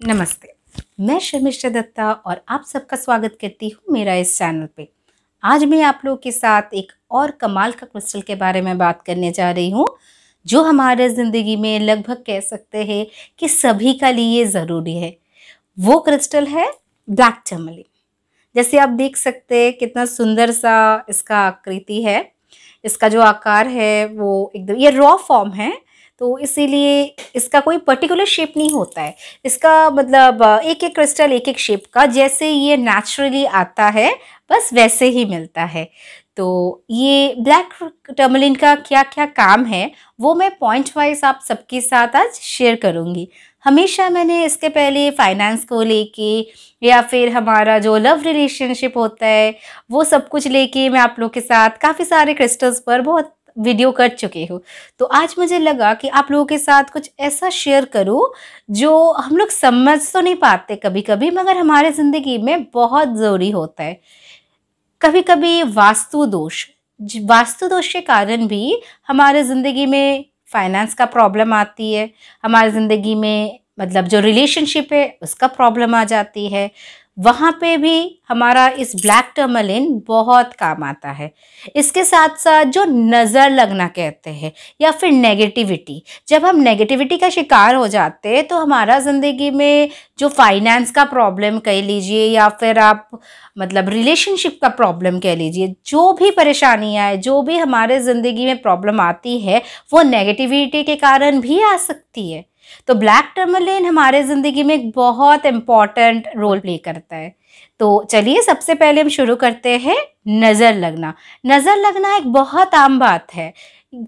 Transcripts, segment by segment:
नमस्ते। मैं शर्मिष्ठा दत्ता और आप सबका स्वागत करती हूँ मेरा इस चैनल पे। आज मैं आप लोगों के साथ एक और कमाल का क्रिस्टल के बारे में बात करने जा रही हूँ, जो हमारे ज़िंदगी में लगभग कह सकते हैं कि सभी का लिए ज़रूरी है। वो क्रिस्टल है ब्लैक टर्मलिन। जैसे आप देख सकते हैं कितना सुंदर सा इसका आकृति है। इसका जो आकार है वो एकदम ये रॉ फॉर्म है, तो इसीलिए इसका कोई पर्टिकुलर शेप नहीं होता है। इसका मतलब एक-एक क्रिस्टल एक-एक शेप का जैसे ये नेचुरली आता है, बस वैसे ही मिलता है। तो ये ब्लैक टर्मलिन का क्या-क्या काम है, वो मैं पॉइंट वाइज़ आप सबके साथ आज शेयर करूँगी। हमेशा मैंने इसके पहले फाइनेंस को लेके या फिर हमारा जो लव रिलेशनशिप होता है, वो सब कुछ लेके मैं आप लोग के साथ काफ़ी सारे क्रिस्टल्स पर बहुत वीडियो कर चुकी हूँ। तो आज मुझे लगा कि आप लोगों के साथ कुछ ऐसा शेयर करूँ, जो हम लोग समझ तो नहीं पाते कभी-कभी, मगर हमारे ज़िंदगी में बहुत ज़रूरी होता है। कभी-कभी वास्तु दोष के कारण भी हमारे ज़िंदगी में फाइनेंस का प्रॉब्लम आती है, हमारी ज़िंदगी में मतलब जो रिलेशनशिप है उसका प्रॉब्लम आ जाती है। वहाँ पे भी हमारा इस ब्लैक टर्मलिन बहुत काम आता है। इसके साथ-साथ जो नज़र लगना कहते हैं या फिर नेगेटिविटी, जब हम नेगेटिविटी का शिकार हो जाते हैं तो हमारा ज़िंदगी में जो फाइनेंस का प्रॉब्लम कह लीजिए या फिर आप मतलब रिलेशनशिप का प्रॉब्लम कह लीजिए, जो भी परेशानियाँ हैं, जो भी हमारे ज़िंदगी में प्रॉब्लम आती है, वो नेगेटिविटी के कारण भी आ सकती है। तो ब्लैक टर्मलिन हमारे ज़िंदगी में एक बहुत इम्पॉर्टेंट रोल प्ले करता है। तो चलिए सबसे पहले हम शुरू करते हैं नज़र लगना। नज़र लगना एक बहुत आम बात है।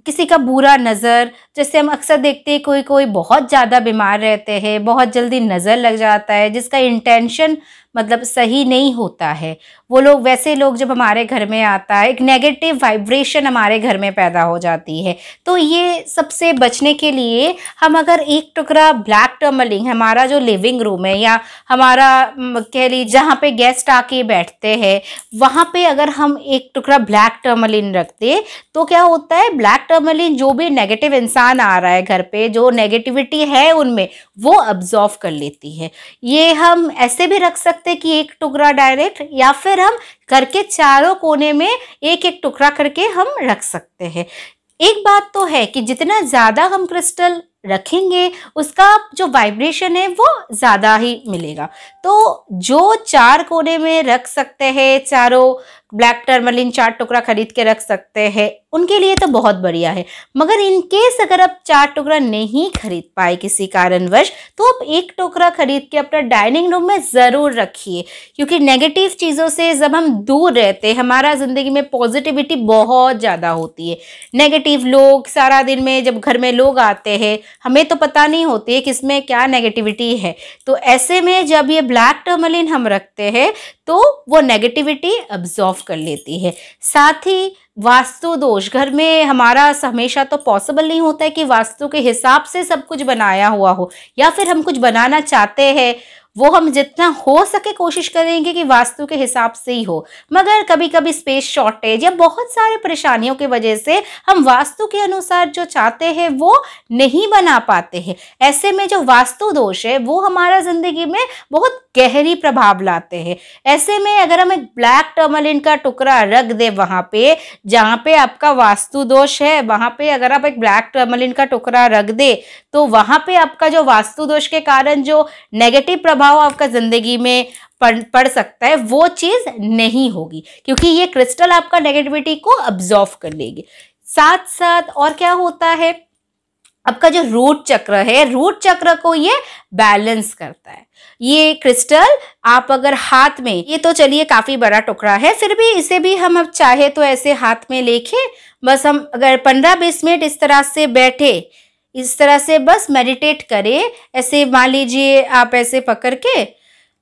किसी का बुरा नज़र, जैसे हम अक्सर देखते हैं कोई-कोई बहुत ज़्यादा बीमार रहते हैं, बहुत जल्दी नज़र लग जाता है, जिसका इंटेंशन मतलब सही नहीं होता है। वो लोग वैसे लोग जब हमारे घर में आता है, एक नेगेटिव वाइब्रेशन हमारे घर में पैदा हो जाती है। तो ये सबसे बचने के लिए हम अगर एक टुकड़ा ब्लैक टर्मलिन हमारा जो लिविंग रूम है या हमारा कह लीजिए जहाँ पे गेस्ट आके बैठते हैं, वहाँ पे अगर हम एक टुकड़ा ब्लैक टर्मलिन रख दें, तो क्या होता है ब्लैक टर्मलिन जो भी नेगेटिव इंसान आ रहा है घर पे, जो नेगेटिविटी है उनमें, वो अब्ज़ॉर्ब कर लेती है। ये हम ऐसे भी रख सकते हैं कि एक टुकड़ा डायरेक्ट, या फिर हम घर के चारों कोने में एक-एक टुकड़ा करके हम रख सकते हैं। एक बात तो है कि जितना ज़्यादा हम क्रिस्टल रखेंगे, उसका जो वाइब्रेशन है वो ज़्यादा ही मिलेगा। तो जो 4 कोने में रख सकते हैं, चारों ब्लैक टर्मलिन 4 टुकड़ा खरीद के रख सकते हैं, उनके लिए तो बहुत बढ़िया है। मगर इन केस अगर आप 4 टुकड़ा नहीं खरीद पाए किसी कारणवश, तो आप 1 टुकड़ा खरीद के अपना डाइनिंग रूम में ज़रूर रखिए, क्योंकि नेगेटिव चीज़ों से जब हम दूर रहते हैं, हमारा ज़िंदगी में पॉजिटिविटी बहुत ज़्यादा होती है। नेगेटिव लोग सारा दिन में जब घर में लोग आते हैं, हमें तो पता नहीं होती है किसमें क्या नेगेटिविटी है। तो ऐसे में जब ये ब्लैक टर्मलिन हम रखते हैं, तो वो नेगेटिविटी अब्ज़ॉर्ब कर लेती है। साथ ही वास्तु दोष, घर में हमारा हमेशा तो पॉसिबल नहीं होता है कि वास्तु के हिसाब से सब कुछ बनाया हुआ हो, या फिर हम कुछ बनाना चाहते हैं, वो हम जितना हो सके कोशिश करेंगे कि वास्तु के हिसाब से ही हो। मगर कभी-कभी स्पेस शॉर्टेज या बहुत सारे परेशानियों की वजह से हम वास्तु के अनुसार जो चाहते हैं वो नहीं बना पाते हैं। ऐसे में जो वास्तु दोष है वो हमारा ज़िंदगी में बहुत गहरी प्रभाव लाते हैं। ऐसे में अगर हम एक ब्लैक टर्मलिन का टुकड़ा रख दें वहाँ पे, जहाँ पे आपका वास्तु दोष है, वहाँ पे अगर आप एक ब्लैक टर्मलिन का टुकड़ा रख दें, तो वहाँ पे आपका जो वास्तु दोष के कारण जो नेगेटिव प्रभाव आपका ज़िंदगी में पड़ सकता है, वो चीज़ नहीं होगी, क्योंकि ये क्रिस्टल आपका नेगेटिविटी को अब्ज़ॉर्ब कर लेगी। साथ-साथ और क्या होता है, आपका जो रूट चक्र है, रूट चक्र को ये बैलेंस करता है। ये क्रिस्टल आप अगर हाथ में, ये तो चलिए काफ़ी बड़ा टुकड़ा है, फिर भी इसे भी हम अब चाहे तो ऐसे हाथ में लेके बस हम अगर 15-20 मिनट इस तरह से बैठे, इस तरह से बस मेडिटेट करें। ऐसे मान लीजिए आप ऐसे पकड़ के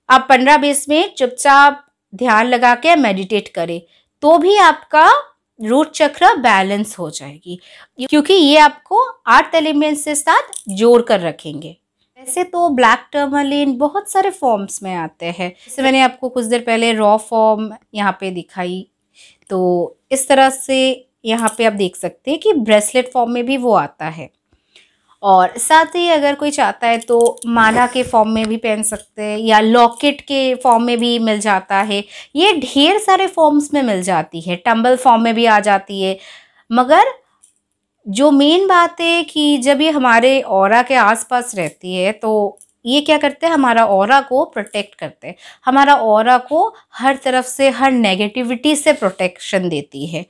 आप 15-20 मिनट चुपचाप ध्यान लगा के मेडिटेट करें, तो भी आपका रूट चक्र बैलेंस हो जाएगी, क्योंकि ये आपको 8 एलिमेंट्स के साथ जोड़ कर रखेंगे। वैसे तो ब्लैक टर्मलिन बहुत सारे फॉर्म्स में आते हैं, जैसे मैंने आपको कुछ देर पहले रॉ फॉर्म यहाँ पे दिखाई, तो इस तरह से यहाँ पे आप देख सकते हैं कि ब्रेसलेट फॉर्म में भी वो आता है। और साथ ही अगर कोई चाहता है तो माला के फॉर्म में भी पहन सकते हैं या लॉकेट के फॉर्म में भी मिल जाता है। ये ढेर सारे फॉर्म्स में मिल जाती है, टंबल फॉर्म में भी आ जाती है। मगर जो मेन बात है कि जब ये हमारे ऑरा के आसपास रहती है तो ये क्या करते हैं, हमारा ऑरा को प्रोटेक्ट करते हैं, हमारा ऑरा को हर तरफ से, हर नेगेटिविटी से प्रोटेक्शन देती है।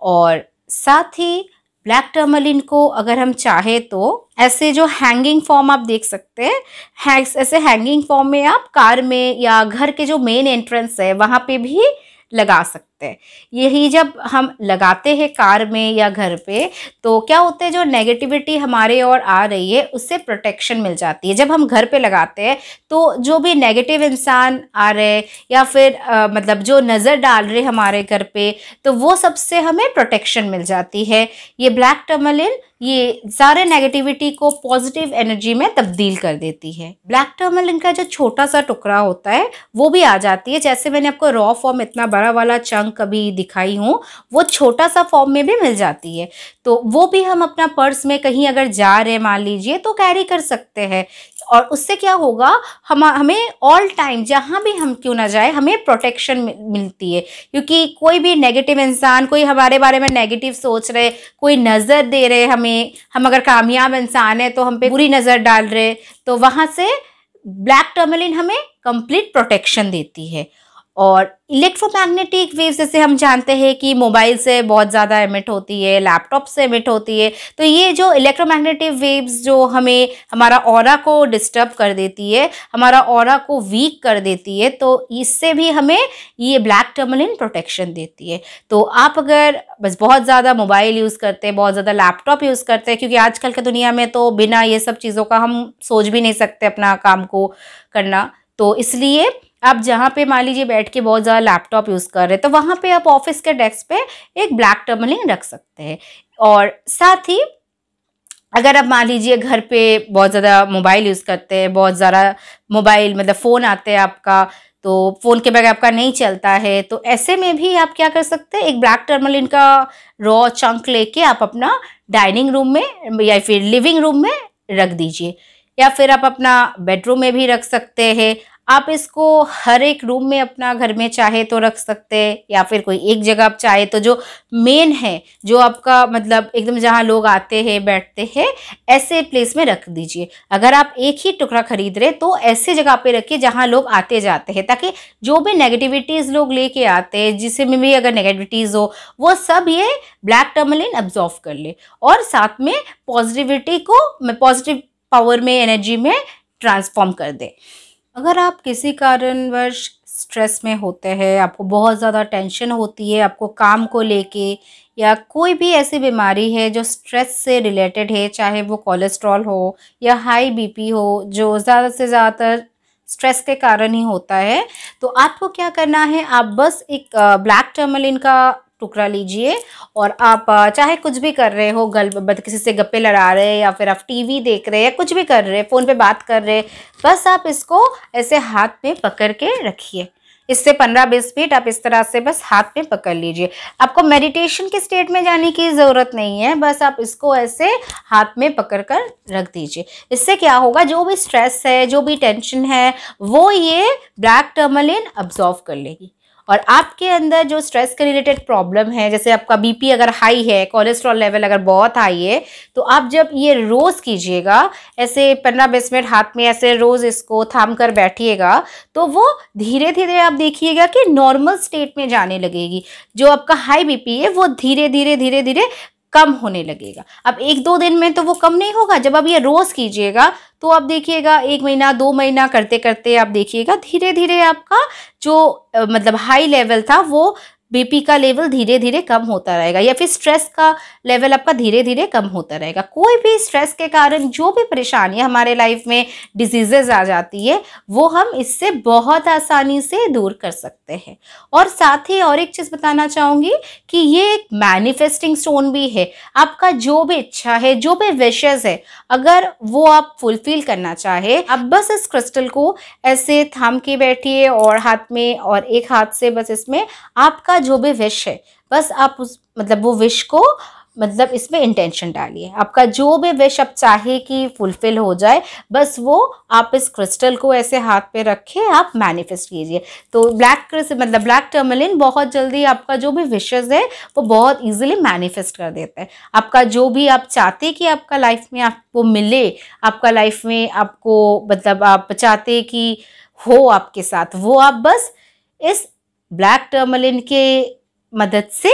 और साथ ही ब्लैक टर्मलिन को अगर हम चाहे तो ऐसे जो हैंगिंग फॉर्म आप देख सकते हैं, ऐसे हैंगिंग फॉर्म में आप कार में या घर के जो मेन एंट्रेंस है वहाँ पे भी लगा सकते हैं। यही जब हम लगाते हैं कार में या घर पे तो क्या होता है, जो नेगेटिविटी हमारे ओर आ रही है उससे प्रोटेक्शन मिल जाती है। जब हम घर पे लगाते हैं तो जो भी नेगेटिव इंसान आ रहे या फिर मतलब जो नज़र डाल रहे हमारे घर पे, तो वो सबसे हमें प्रोटेक्शन मिल जाती है। ये ब्लैक टर्मलिन ये सारे नेगेटिविटी को पॉजिटिव एनर्जी में तब्दील कर देती है। ब्लैक टर्मलिन का जो छोटा सा टुकड़ा होता है वो भी आ जाती है। जैसे मैंने आपको रॉ फॉर्म इतना बड़ा वाला चंक अभी दिखाई हूँ, वो छोटा सा फॉर्म में भी मिल जाती है। तो वो भी हम अपना पर्स में कहीं अगर जा रहे हैं मान लीजिए तो कैरी कर सकते हैं। और उससे क्या होगा, हमें ऑल टाइम जहाँ भी हम क्यों ना जाए हमें प्रोटेक्शन मिलती है। क्योंकि कोई भी नेगेटिव इंसान, कोई हमारे बारे में नेगेटिव सोच रहे, कोई नज़र दे रहे हमें, हम अगर कामयाब इंसान है तो हम पे बुरी नज़र डाल रहे, तो वहाँ से ब्लैक टर्मलिन हमें कंप्लीट प्रोटेक्शन देती है। और इलेक्ट्रोमैग्नेटिक वेव्स जैसे हम जानते हैं कि मोबाइल से बहुत ज़्यादा एमिट होती है, लैपटॉप से एमिट होती है, तो ये जो इलेक्ट्रोमैग्नेटिक वेव्स जो हमें हमारा ऑरा को डिस्टर्ब कर देती है, हमारा ऑरा को वीक कर देती है, तो इससे भी हमें ये ब्लैक टर्मलिन प्रोटेक्शन देती है। तो आप अगर बस बहुत ज़्यादा मोबाइल यूज़ करते हैं, बहुत ज़्यादा लैपटॉप यूज़ करते हैं, क्योंकि आजकल की दुनिया में तो बिना ये सब चीज़ों का हम सोच भी नहीं सकते अपना काम को करना, तो इसलिए आप जहाँ पे मान लीजिए बैठ के बहुत ज़्यादा लैपटॉप यूज़ कर रहे हैं तो वहाँ पे आप ऑफिस के डेस्क पे एक ब्लैक टर्मलिन रख सकते हैं। और साथ ही अगर आप मान लीजिए घर पे बहुत ज़्यादा मोबाइल यूज़ करते हैं, बहुत ज़्यादा मोबाइल मतलब फ़ोन आते हैं आपका, तो फ़ोन के बगैर आपका नहीं चलता है, तो ऐसे में भी आप क्या कर सकते हैं, एक ब्लैक टर्मलिन का रॉ चंक लेके आप अपना डाइनिंग रूम में या फिर लिविंग रूम में रख दीजिए, या फिर आप अपना बेडरूम में भी रख सकते हैं। आप इसको हर एक रूम में अपना घर में चाहे तो रख सकते हैं, या फिर कोई एक जगह आप चाहे तो जो मेन है, जो आपका मतलब एकदम जहाँ लोग आते हैं बैठते हैं, ऐसे प्लेस में रख दीजिए। अगर आप एक ही टुकड़ा खरीद रहे तो ऐसे जगह पे रखिए जहाँ लोग आते जाते हैं, ताकि जो भी नेगेटिविटीज़ लोग लेके आते हैं, जिसमें भी अगर नेगेटिविटीज़ हो, वो सब ये ब्लैक टर्मलिन अब्जॉर्व कर ले और साथ में पॉजिटिविटी को पॉजिटिव पावर में, एनर्जी में ट्रांसफॉर्म कर दे। अगर आप किसी कारणवश स्ट्रेस में होते हैं, आपको बहुत ज़्यादा टेंशन होती है आपको काम को लेके, या कोई भी ऐसी बीमारी है जो स्ट्रेस से रिलेटेड है, चाहे वो कोलेस्ट्रॉल हो या हाई बीपी हो, जो ज़्यादा से ज़्यादातर स्ट्रेस के कारण ही होता है, तो आपको क्या करना है, आप बस एक ब्लैक टर्मलिन का टुकड़ा लीजिए और आप चाहे कुछ भी कर रहे हो, किसी से गप्पे लड़ा रहे हैं या फिर आप टीवी देख रहे हैं या कुछ भी कर रहे हैं, फ़ोन पे बात कर रहे हैं, बस आप इसको ऐसे हाथ में पकड़ के रखिए। इससे 15-20 मिनट आप इस तरह से बस हाथ में पकड़ लीजिए। आपको मेडिटेशन के स्टेट में जाने की ज़रूरत नहीं है, बस आप इसको ऐसे हाथ में पकड़ कर रख दीजिए। इससे क्या होगा, जो भी स्ट्रेस है, जो भी टेंशन है, वो ये ब्लैक टर्मलिन अब्जॉर्व कर लेगी। और आपके अंदर जो स्ट्रेस के रिलेटेड प्रॉब्लम है, जैसे आपका बीपी अगर हाई है, कोलेस्ट्रॉल लेवल अगर बहुत हाई है, तो आप जब ये रोज़ कीजिएगा, ऐसे 15-20 मिनट हाथ में ऐसे रोज़ इसको थाम कर बैठिएगा, तो वो धीरे धीरे आप देखिएगा कि नॉर्मल स्टेट में जाने लगेगी। जो आपका हाई बीपी है वो धीरे धीरे कम होने लगेगा। अब 1-2 दिन में तो वो कम नहीं होगा, जब आप ये रोज़ कीजिएगा तो आप देखिएगा 1 महीना 2 महीना करते करते आप देखिएगा धीरे धीरे आपका जो मतलब हाई लेवल था वो बीपी का लेवल धीरे धीरे कम होता रहेगा, या फिर स्ट्रेस का लेवल आपका धीरे धीरे कम होता रहेगा। कोई भी स्ट्रेस के कारण जो भी परेशानियां हमारे लाइफ में डिजीजेज आ जाती है, वो हम इससे बहुत आसानी से दूर कर सकते हैं। और साथ ही और एक चीज़ बताना चाहूँगी कि ये एक मैनिफेस्टिंग स्टोन भी है। आपका जो भी इच्छा है, जो भी विशेज़ है, अगर वो आप फुलफिल करना चाहे, आप बस इस क्रिस्टल को ऐसे थाम के बैठिए और हाथ में, और एक हाथ से बस इसमें आपका जो भी विश है, बस आप उस मतलब वो विश को मतलब इसमें इंटेंशन डालिए। आपका जो भी विश आप चाहे कि फुलफिल हो जाए, बस वो आप इस क्रिस्टल को ऐसे हाथ पे रखे आप मैनिफेस्ट कीजिए। तो मतलब ब्लैक टर्मलिन बहुत जल्दी आपका जो भी विशेस है वो बहुत इजीली मैनिफेस्ट कर देता है। आपका जो भी आप चाहते कि आपका लाइफ में आपको मिले, आपका लाइफ में आपको मतलब आप चाहते कि हो आपके साथ, वो आप बस इस ब्लैक टर्मलिन के मदद से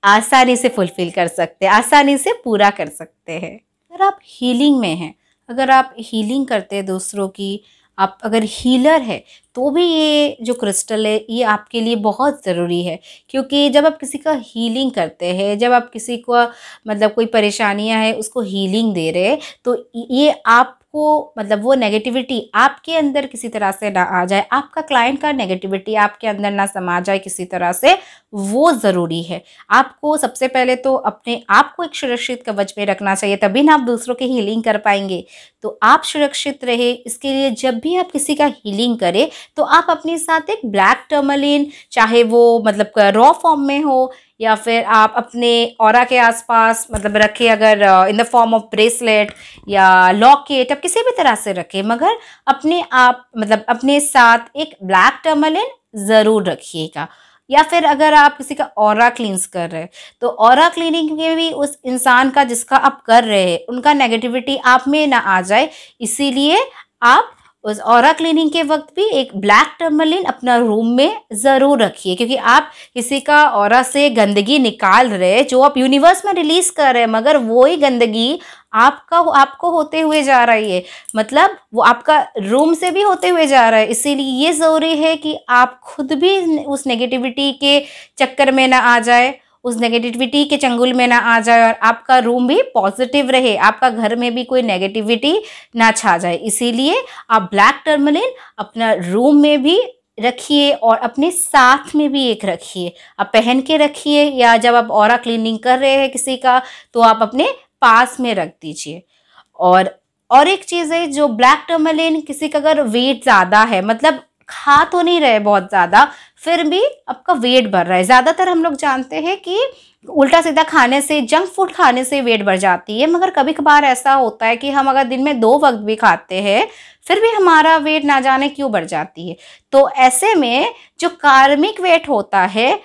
आसानी से फुलफिल कर सकते हैं, आसानी से पूरा कर सकते हैं। अगर आप हीलिंग में हैं, अगर आप हीलिंग करते हैं दूसरों की, आप अगर हीलर है, तो भी ये जो क्रिस्टल है ये आपके लिए बहुत ज़रूरी है। क्योंकि जब आप किसी का हीलिंग करते हैं, जब आप किसी को मतलब कोई परेशानियां है उसको हीलिंग दे रहे हैं, तो ये आपको मतलब वो नेगेटिविटी आपके अंदर किसी तरह से ना आ जाए, आपका क्लाइंट का नेगेटिविटी आपके अंदर ना समा जाए किसी तरह से, वो ज़रूरी है। आपको सबसे पहले तो अपने आप को एक सुरक्षित कवच में रखना चाहिए, तभी ना आप दूसरों की हीलिंग कर पाएंगे। तो आप सुरक्षित रहे, इसके लिए जब भी आप किसी का हीलिंग करें तो आप अपने साथ एक ब्लैक टर्मलिन, चाहे वो मतलब रॉ फॉर्म में हो या फिर आप अपने ऑरा के आसपास मतलब रखें, अगर in the form of bracelet या लॉकेट, आप किसी भी तरह से रखें, मगर अपने आप मतलब अपने साथ एक ब्लैक टर्मलिन ज़रूर रखिएगा। या फिर अगर आप किसी का ऑरा क्लींस कर रहे हैं, तो ऑरा क्लीनिंग में भी उस इंसान का जिसका आप कर रहे हैं उनका नेगेटिविटी आप में ना आ जाए, इसीलिए आप उस ऑरा क्लीनिंग के वक्त भी एक ब्लैक टर्मलिन अपना रूम में ज़रूर रखिए। क्योंकि आप किसी का ऑरा से गंदगी निकाल रहे हैं जो आप यूनिवर्स में रिलीज़ कर रहे हैं, मगर वो ही गंदगी आपको होते हुए जा रही है, मतलब वो आपका रूम से भी होते हुए जा रहा है। इसीलिए ये ज़रूरी है कि आप खुद भी उस नेगेटिविटी के चक्कर में ना आ जाए, उस नेगेटिविटी के चंगुल में ना आ जाए, और आपका रूम भी पॉजिटिव रहे, आपका घर में भी कोई नेगेटिविटी ना छा जाए। इसीलिए आप ब्लैक टर्मलिन अपना रूम में भी रखिए और अपने साथ में भी एक रखिए, आप पहन के रखिए, या जब आप ऑरा क्लीनिंग कर रहे हैं किसी का तो आप अपने पास में रख दीजिए। और एक चीज़ है, जो ब्लैक टर्मलिन किसी का अगर वेट ज़्यादा है, मतलब खा तो नहीं रहे बहुत ज़्यादा, फिर भी आपका वेट बढ़ रहा है। ज़्यादातर हम लोग जानते हैं कि उल्टा सीधा खाने से, जंक फूड खाने से वेट बढ़ जाती है, मगर कभी कभार ऐसा होता है कि हम अगर दिन में 2 वक्त भी खाते हैं फिर भी हमारा वेट ना जाने क्यों बढ़ जाती है। तो ऐसे में जो कार्मिक वेट होता है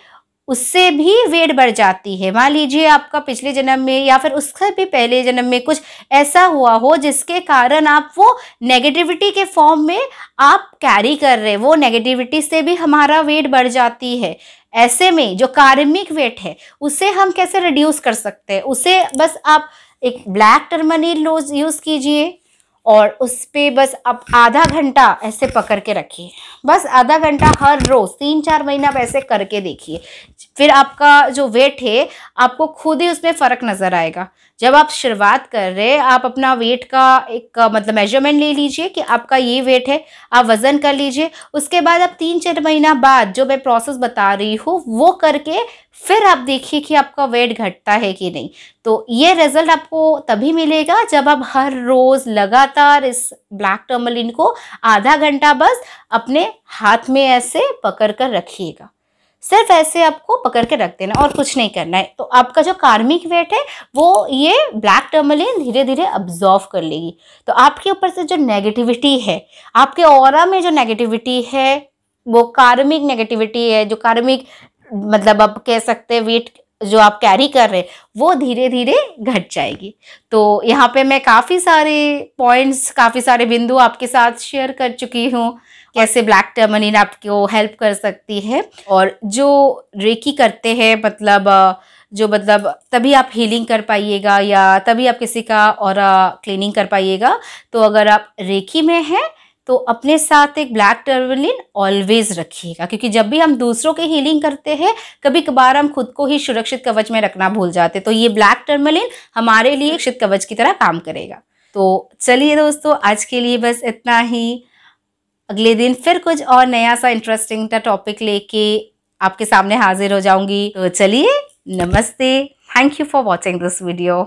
उससे भी वेट बढ़ जाती है। मान लीजिए आपका पिछले जन्म में या फिर उससे भी पहले जन्म में कुछ ऐसा हुआ हो जिसके कारण आप वो नेगेटिविटी के फॉर्म में आप कैरी कर रहे, वो नेगेटिविटी से भी हमारा वेट बढ़ जाती है। ऐसे में जो कार्मिक वेट है उसे हम कैसे रिड्यूस कर सकते हैं, उसे बस आप एक ब्लैक टर्मलिन यूज़ कीजिए और उस पर बस आप आधा घंटा ऐसे पकड़ के रखिए, बस आधा घंटा हर रोज़ 3-4 महीना आप ऐसे करके देखिए। फिर आपका जो वेट है आपको खुद ही उसमें फ़र्क नज़र आएगा। जब आप शुरुआत कर रहे हैं, आप अपना वेट का एक मतलब मेजरमेंट ले लीजिए कि आपका ये वेट है, आप वज़न कर लीजिए। उसके बाद आप 3-4 महीना बाद जो मैं प्रोसेस बता रही हूँ वो करके फिर आप देखिए कि आपका वेट घटता है कि नहीं। तो ये रिजल्ट आपको तभी मिलेगा जब आप हर रोज़ लगातार इस ब्लैक टर्मलिन को आधा घंटा बस अपने हाथ में ऐसे पकड़ कर रखिएगा। सिर्फ ऐसे आपको पकड़ के रख देना और कुछ नहीं करना है। तो आपका जो कार्मिक वेट है वो ये ब्लैक टर्मलिन धीरे धीरे अब्जॉर्व कर लेगी। तो आपके ऊपर से जो नेगेटिविटी है, आपके ऑरा में जो नेगेटिविटी है, वो कार्मिक नेगेटिविटी है, जो कार्मिक मतलब आप कह सकते हैं वेट जो आप कैरी कर रहे हैं, वो धीरे धीरे घट जाएगी। तो यहाँ पे मैं काफ़ी सारे पॉइंट्स, काफ़ी सारे बिंदु आपके साथ शेयर कर चुकी हूँ, कैसे ब्लैक टर्मलिन आपको हेल्प कर सकती है। और जो रेकी करते हैं मतलब तभी आप हीलिंग कर पाइएगा या तभी आप किसी का ऑरा क्लीनिंग कर पाइएगा। तो अगर आप रेकी में हैं तो अपने साथ एक ब्लैक टर्मलिन ऑलवेज रखिएगा, क्योंकि जब भी हम दूसरों की हीलिंग करते हैं कभी कभार हम खुद को ही सुरक्षित कवच में रखना भूल जाते, तो ये ब्लैक टर्मलिन हमारे लिए सुरक्षित कवच की तरह काम करेगा। तो चलिए दोस्तों, आज के लिए बस इतना ही। अगले दिन फिर कुछ और नया सा इंटरेस्टिंग सा टॉपिक लेके आपके सामने हाजिर हो जाऊंगी। तो चलिए, नमस्ते, thank you for watching this video.